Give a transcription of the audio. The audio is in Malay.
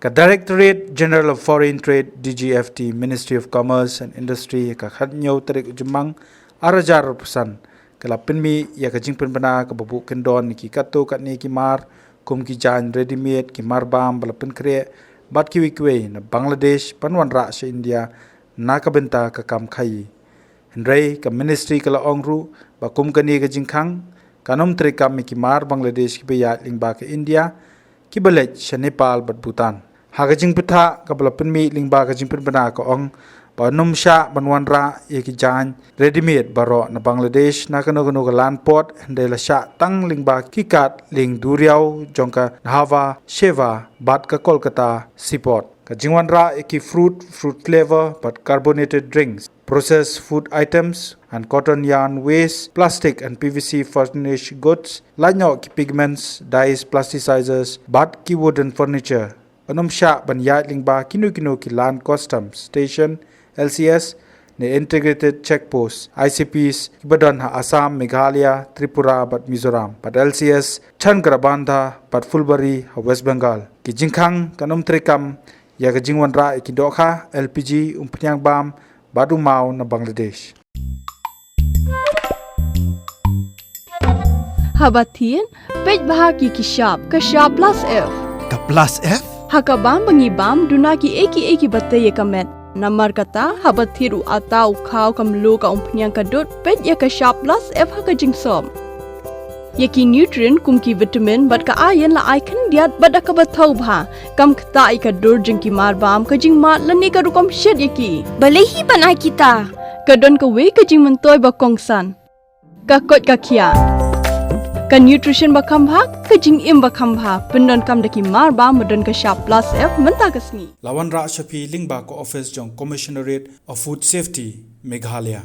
ka Directorate General of Foreign Trade DGFT Ministry of Commerce and Industry ka khatnyau tarik ujumang arajar pesan kala penmi ya ka jingpen bana ka babu kendon ki kato kat ni ki mar kum ki jan ready made ki mar bam bala pen kre bat Kiwei na Bangladesh panwan ra se India na ka benta ka kam khai Hendrai ka ministry kala ongru ba kum ka ni ka jingkhang kanom tre kam ki mar Bangladesh ki bayat lingba ka India ki balej sa Nepal bat Bhutan ha ka jing pitha ka bala penmi lingba ka jingpen bana ka ong ba num sha banwan ra ye ki jan ready made baro na Bangladesh na kano ka land port hendai la sha tang lingba ki kat ling duriau jongka Hava Sheva bat ka Kolkata seaport ka jingwan ra ki fruit flavor but carbonated drinks processed food items and cotton yarn waste plastic and PVC furnished goods lanyo ki pigments dyes plasticizers bat ki wooden furniture anum sha ban ya lingba kinu ki land customs station LCS ne integrated checkpost ICPs Ibadan ha Assam Meghalaya Tripura bat Mizoram bat LCS Chan Grabanda bat Fulbari ha West Bengal ki jingkhang kanom trekam ya ka jingwan ra ki dokha LPG umpnyang bam badu mau na Bangladesh Habatin pej bahagi ki shop ka shop plus F ka plus F hakabam bangi bam duna ki eki batte ye kamet Namar kata habat thiru atau khau kamlu ka umpnyang kadut pet ya ka shop plus F ha ka jingsom. Yaki nutrient kum ki vitamin bat ka iron la ai khan diat bat ka bathau bha kam khta ai ka dur jing ki mar bam ka jing ma lani ka rukom shet yaki. Balehi banai kita. Ka don ka we ka jing mentoy ba kongsan. Ka kot ka khia. Ka nutrition ba kham bha ka jing im ba kham bha pendon kam daki mar ba modon ka shop plus F menta ka sni. Lawan ra shapi lingba ko office jong Commissionerate of Food Safety Meghalaya